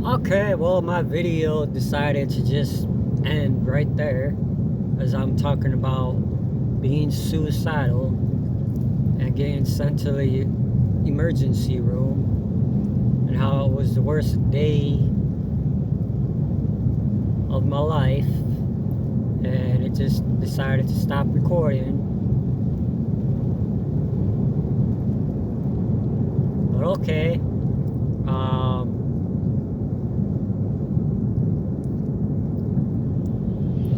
Okay, well, my video decided to just end right there as I'm talking about being suicidal and getting sent to the emergency room and how it was the worst day of my life, and it just decided to stop recording. But okay.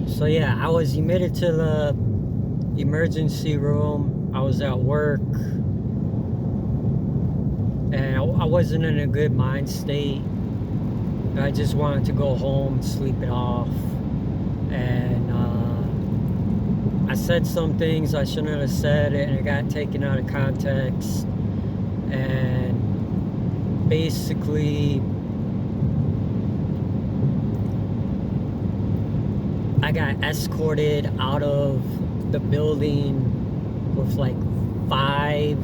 So yeah, I was admitted to the emergency room. I was at work, and I wasn't in a good mind state. I just wanted to go home and sleep it off. And I said some things I shouldn't have said, and it got taken out of context. And basically, I got escorted out of the building with like 5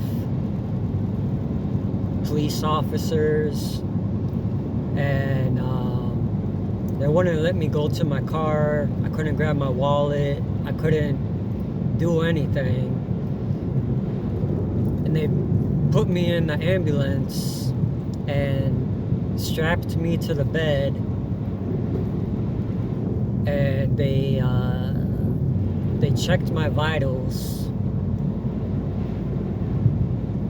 police officers, and they wouldn't let me go to my car. I couldn't grab my wallet. I couldn't do anything. And they put me in the ambulance and strapped me to the bed, and they checked my vitals,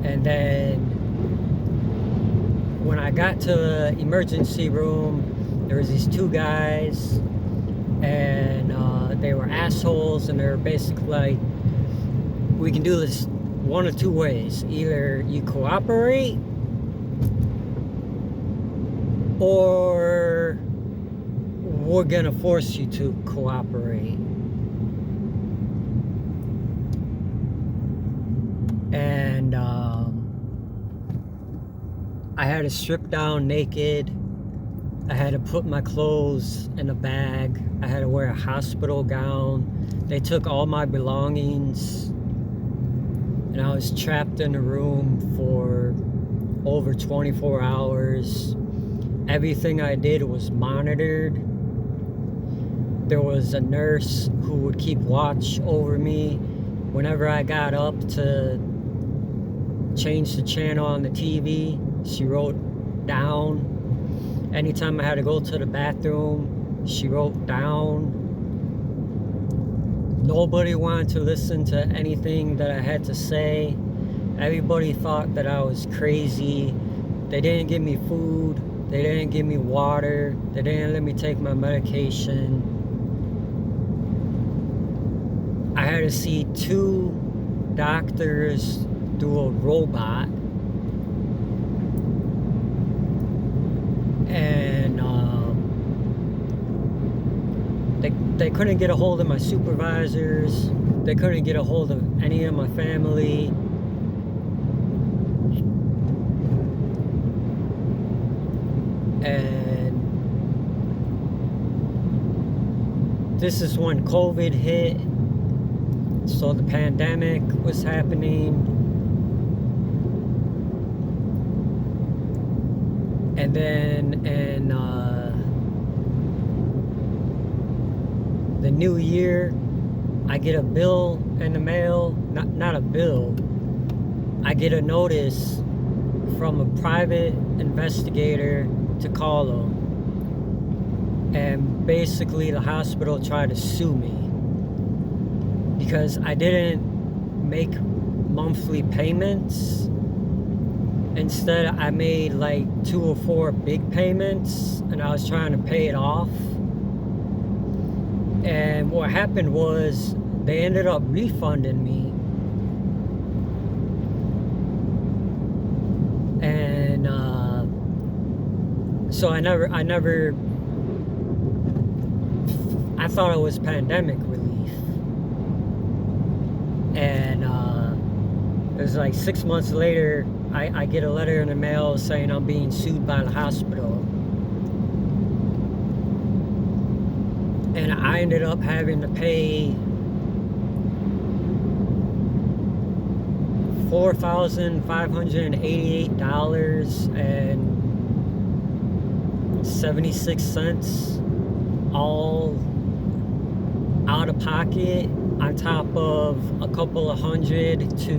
and then when I got to the emergency room, there was these 2 guys, and they were assholes, and they were basically like, we can do this one of 2 ways. Either you cooperate, or we're gonna force you to cooperate. And I had to strip down naked. I had to put my clothes in a bag. I had to wear a hospital gown. They took all my belongings, and I was trapped in a room for over 24 hours. Everything I did was monitored. There was a nurse who would keep watch over me. Whenever I got up to change the channel on the TV, she wrote down. Anytime I had to go to the bathroom, she wrote down. Nobody wanted to listen to anything that I had to say. Everybody thought that I was crazy. They didn't give me food. They didn't give me water. They didn't let me take my medication. I had to see 2 doctors through a robot. And they couldn't get a hold of my supervisors. They couldn't get a hold of any of my family. And this is when COVID hit. So the pandemic was happening. And then in the new year, I get a bill in the mail. Not a bill. I get a notice from a private investigator to call them. And basically the hospital tried to sue me because I didn't make monthly payments. Instead, I made like 2 or 4 big payments, and I was trying to pay it off. And what happened was they ended up refunding me. And so I thought it was pandemic relief. And it was like 6 months later, I get a letter in the mail saying I'm being sued by the hospital. And I ended up having to pay $4,588.60 76 cents all out of pocket, on top of a couple of hundred to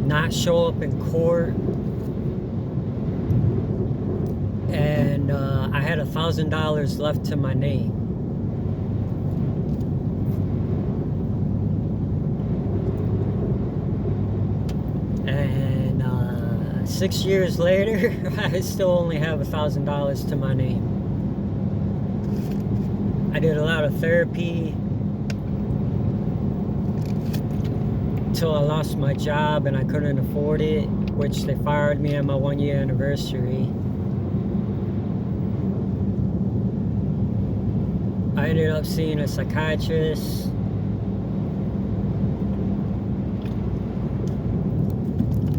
not show up in court. And I had $1,000 left to my name. And 6 years later, I still only have $1,000 to my name. I did a lot of therapy till I lost my job and I couldn't afford it, which they fired me on my 1-year anniversary. I ended up seeing a psychiatrist.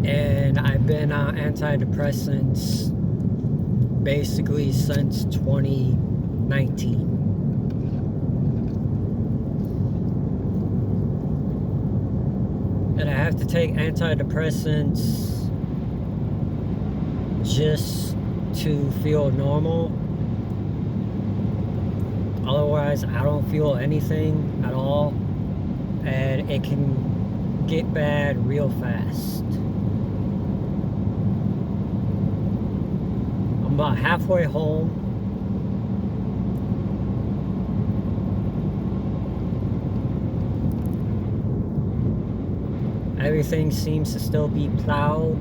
And I've been on antidepressants basically since 2019. And I have to take antidepressants just to feel normal. Otherwise, I don't feel anything at all. And it can get bad real fast. I'm about halfway home. Everything seems to still be plowed.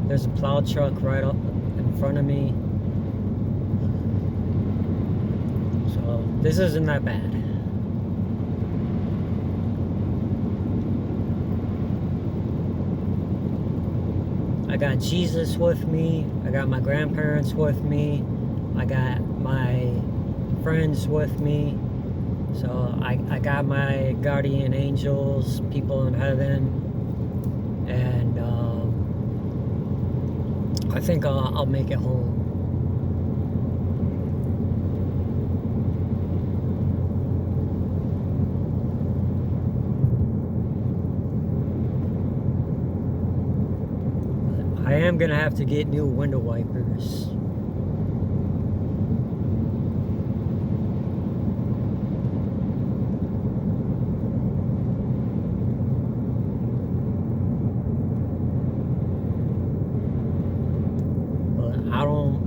There's a plow truck right up in front of me. So this isn't that bad. I got Jesus with me. I got my grandparents with me. I got my friends with me. So I got my guardian angels, people in heaven, and I think I'll make it home. I am gonna have to get new window wipers.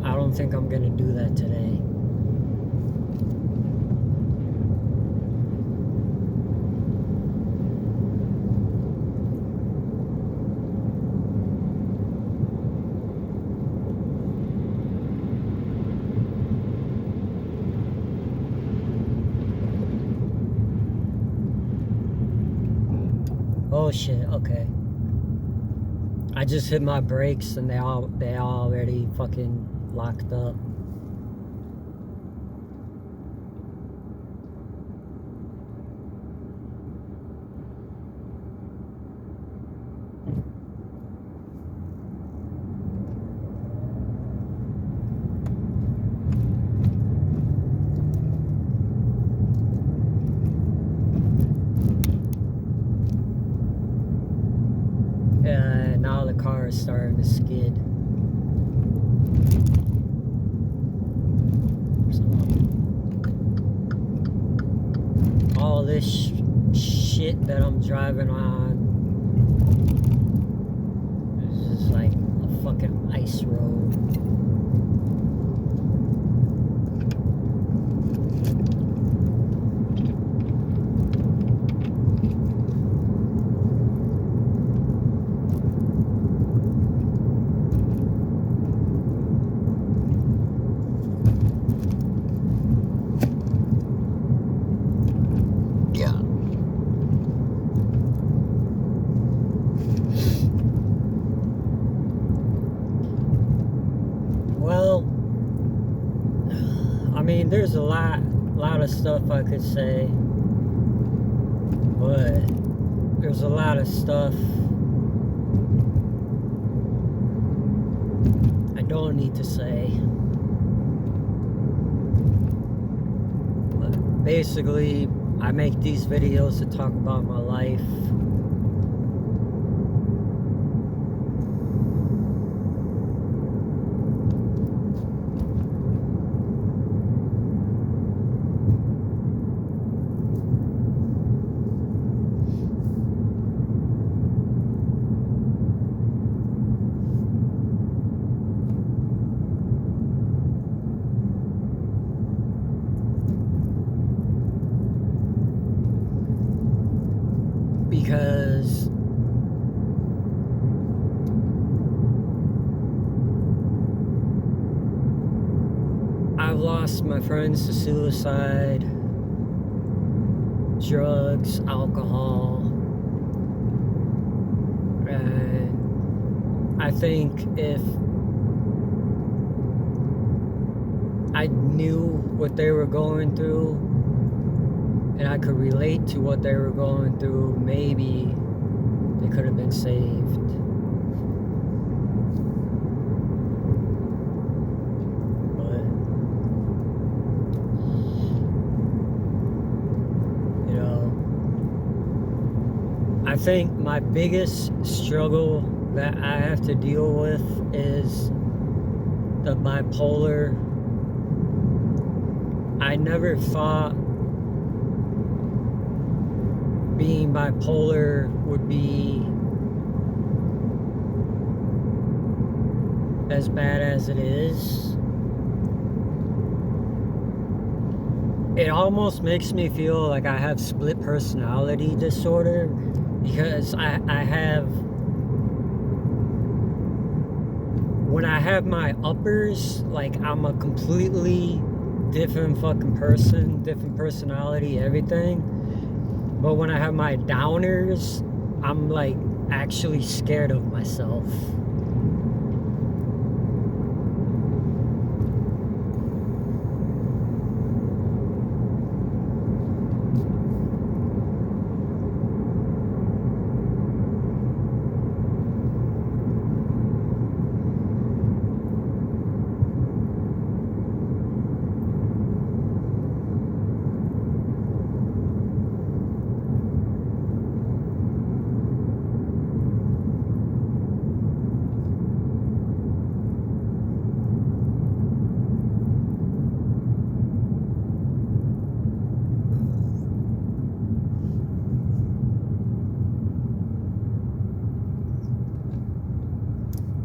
I don't think I'm gonna do that today. Oh shit, okay. I just hit my brakes and they already fucking locked up. And now the car is starting to skid. All this shit that I'm driving on is just like a fucking ice road. Well, I mean, there's a lot of stuff I could say, but there's a lot of stuff I don't need to say. But basically, I make these videos to talk about my life. lost my friends to suicide, drugs, alcohol, and I think if I knew what they were going through and I could relate to what they were going through, maybe they could have been saved. But, you know, I think my biggest struggle that I have to deal with is the bipolar. I never thought being bipolar would be as bad as it is. It almost makes me feel like I have split personality disorder, because I have, when I have my uppers, like I'm a completely different fucking person, different personality, everything. But when I have my downers, I'm like actually scared of myself.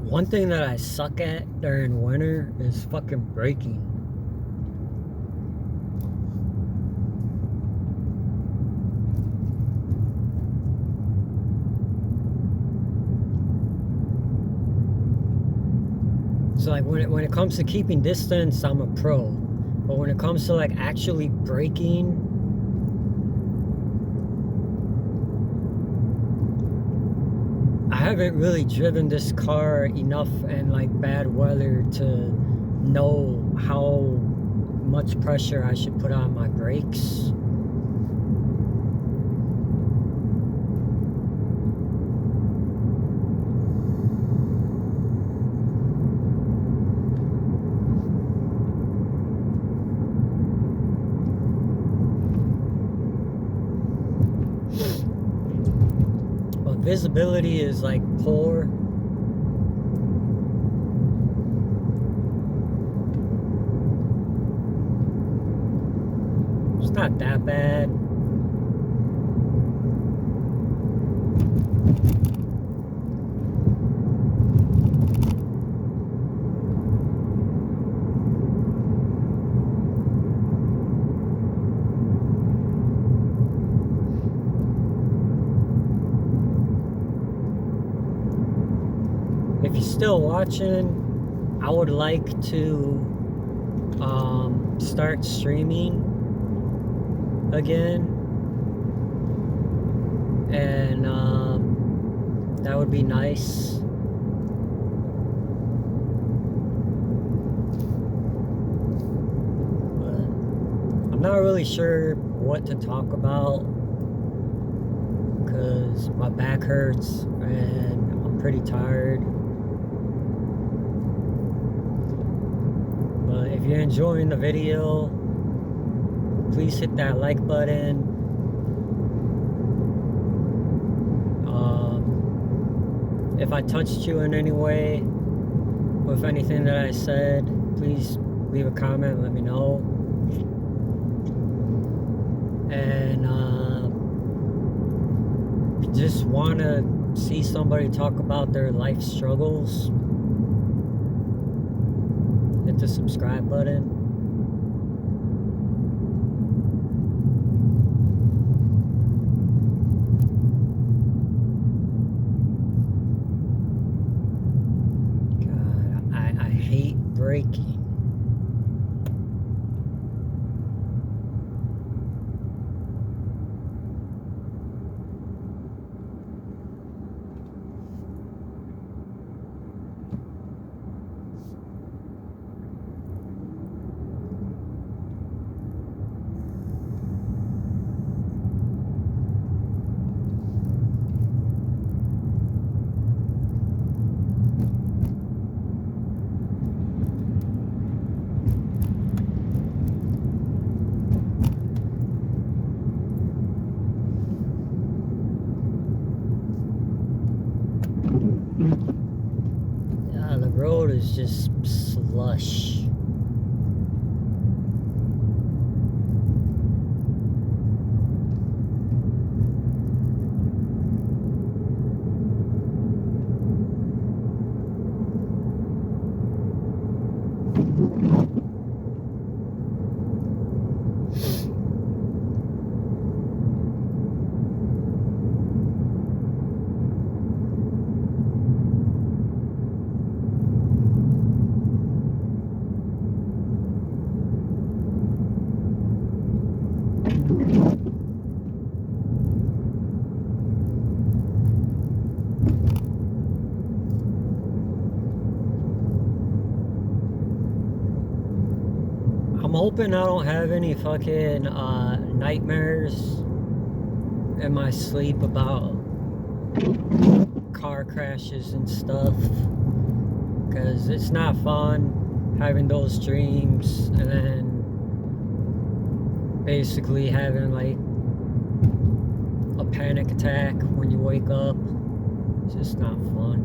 One thing that I suck at during winter is fucking braking. So like when it comes to keeping distance, I'm a pro. But when it comes to like actually braking, I haven't really driven this car enough in like bad weather to know how much pressure I should put on my brakes. But visibility is like poor. It's not that bad. If you're still watching, I would like to start streaming again, and that would be nice. But I'm not really sure what to talk about because my back hurts and I'm pretty tired. But if you're enjoying the video, please hit that like button. If I touched you in any way with anything that I said, please leave a comment and let me know. And if you just want to see somebody talk about their life struggles, hit the subscribe button. God, I hate braking. road is just slush. I'm hoping I don't have any fucking nightmares in my sleep about car crashes and stuff, because it's not fun having those dreams and then basically having like a panic attack when you wake up. It's just not fun.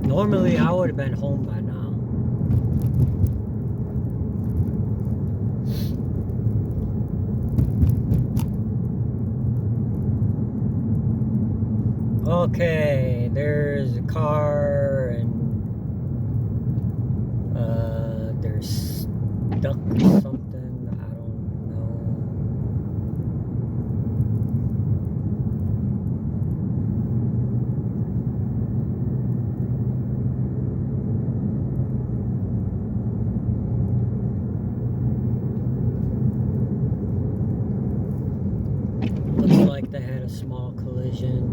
Normally, I would have been home by now. Okay, there's a car and they're stuck or something. I don't know. Looks like they had a small collision.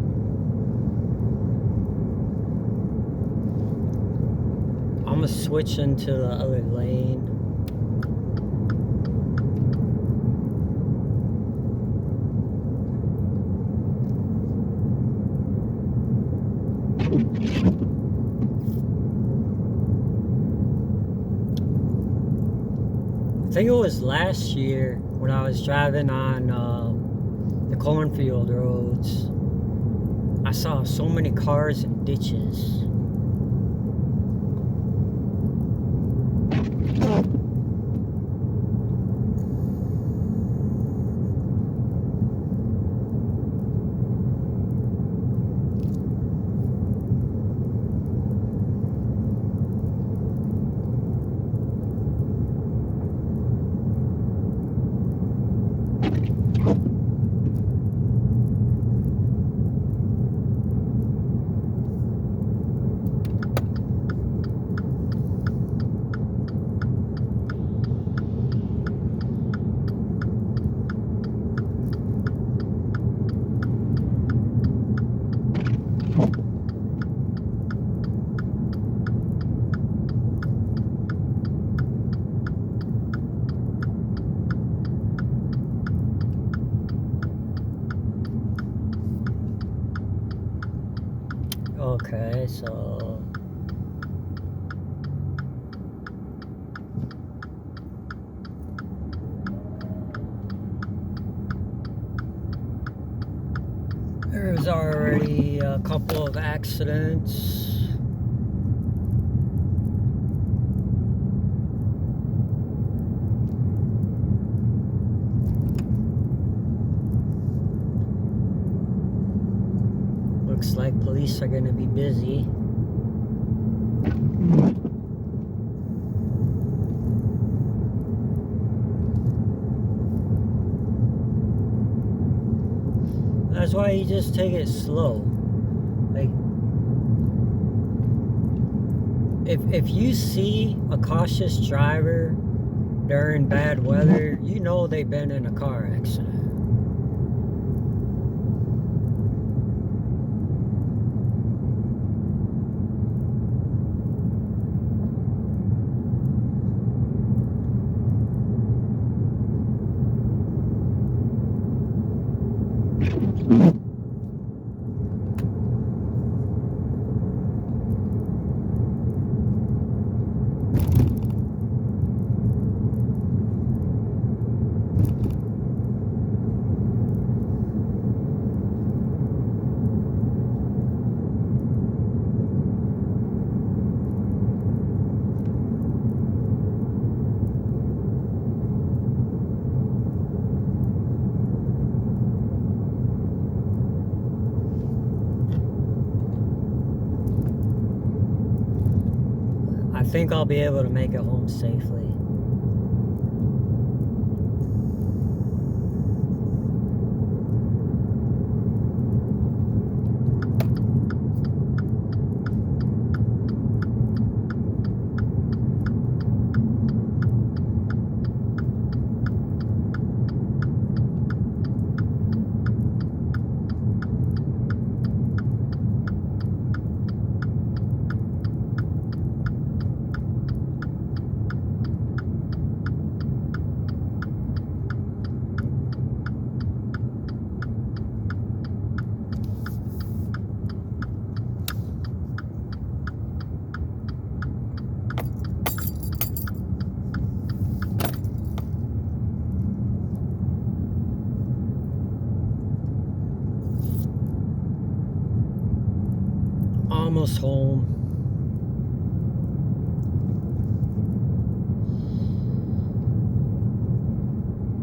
I'm gonna switch into the other lane. I think it was last year when I was driving on the cornfield roads. I saw so many cars in ditches. Okay, so there's already a couple of accidents. Looks like police are going to be busy. That's why you just take it slow. Like, if you see a cautious driver during bad weather, you know they've been in a car accident. I think I'll be able to make it home safely. Almost home.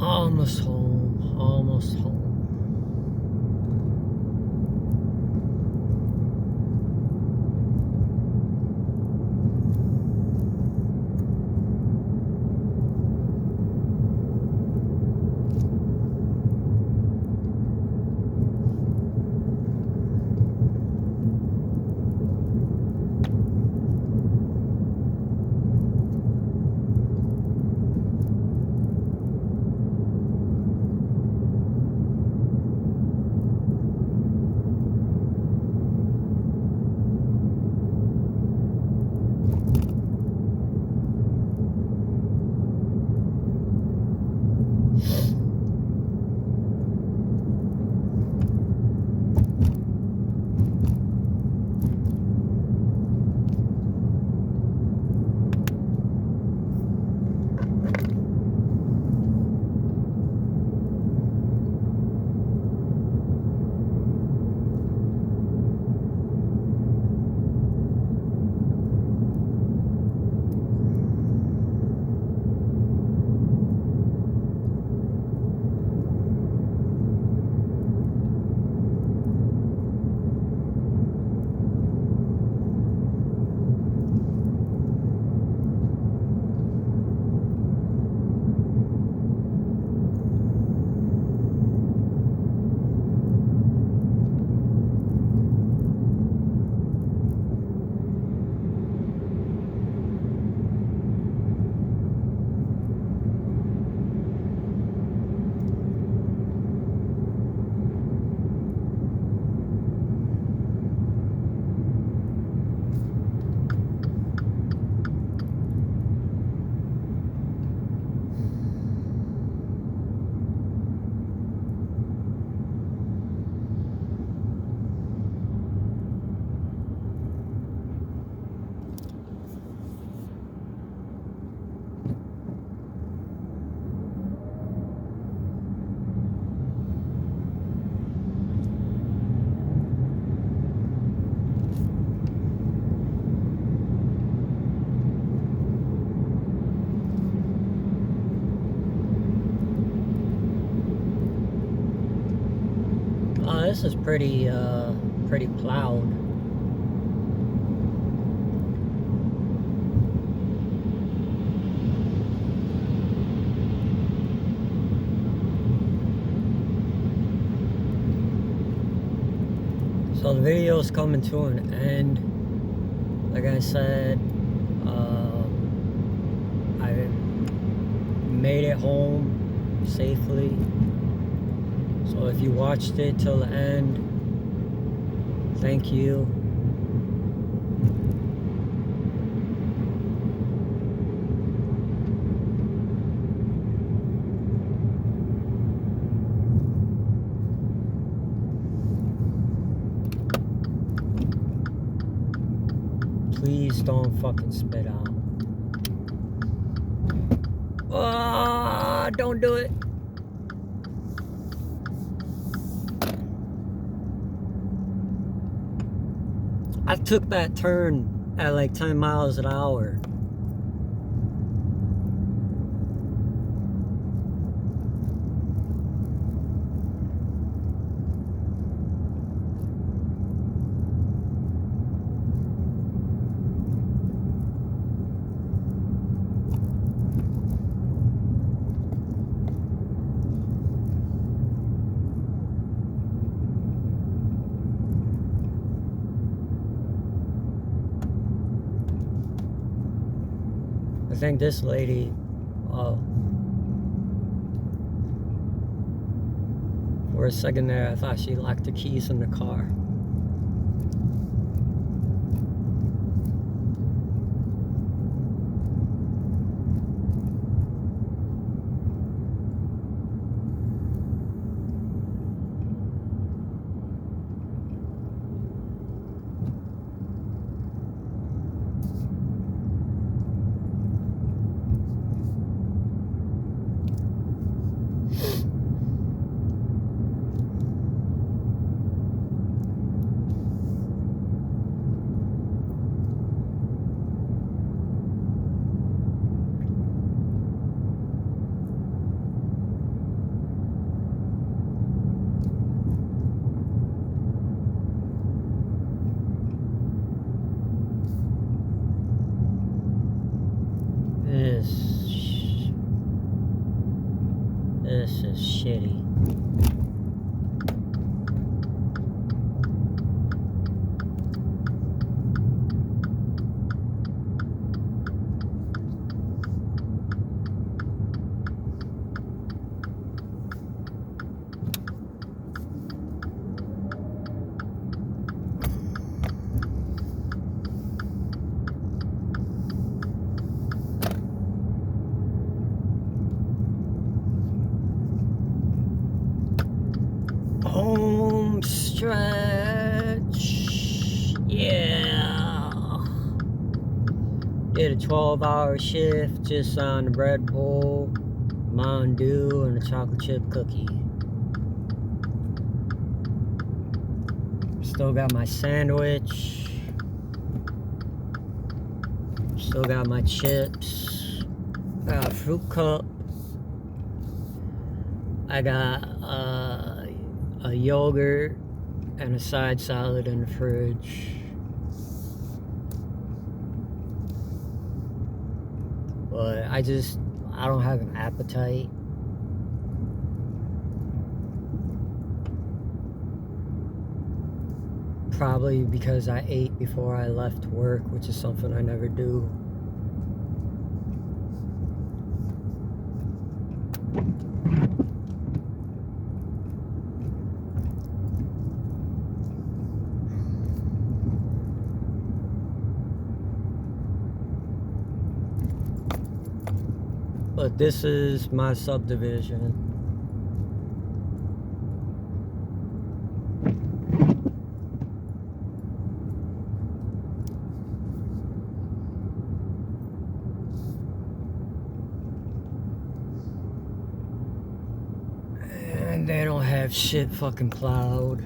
Almost home. Almost home. This is pretty plowed. So the video is coming to an end. Like I said, made it home safely. So if you watched it till the end, thank you. Please don't fucking spit out. Don't do it. I took that turn at like 10 miles an hour. I think this lady, for a second there, I thought she locked the keys in the car. This is shitty. Home stretch. Yeah. Did a 12-hour shift just on the Red Bull, Mountain Dew, and a chocolate chip cookie. Still got my sandwich. Still got my chips. Got a fruit cup. I got a yogurt and a side salad in the fridge. But I don't have an appetite. Probably because I ate before I left work, which is something I never do. But this is my subdivision. And they don't have shit fucking plowed.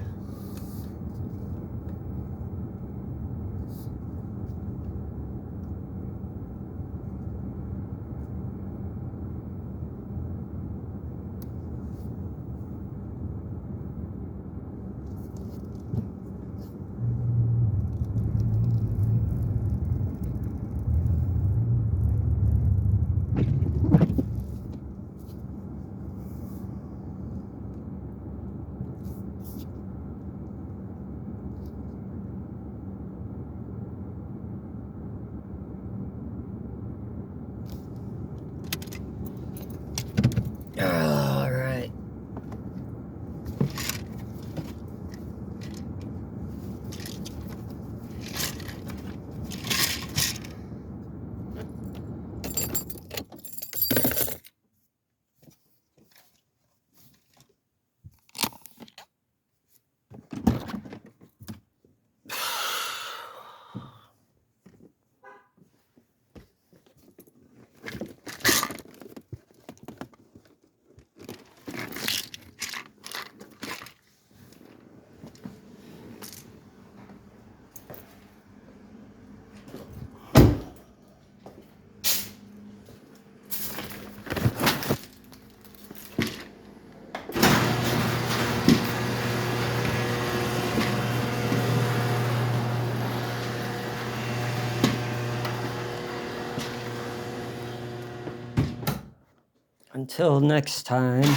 Until next time,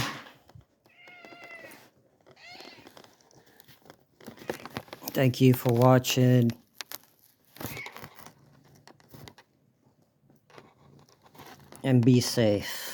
thank you for watching. And be safe.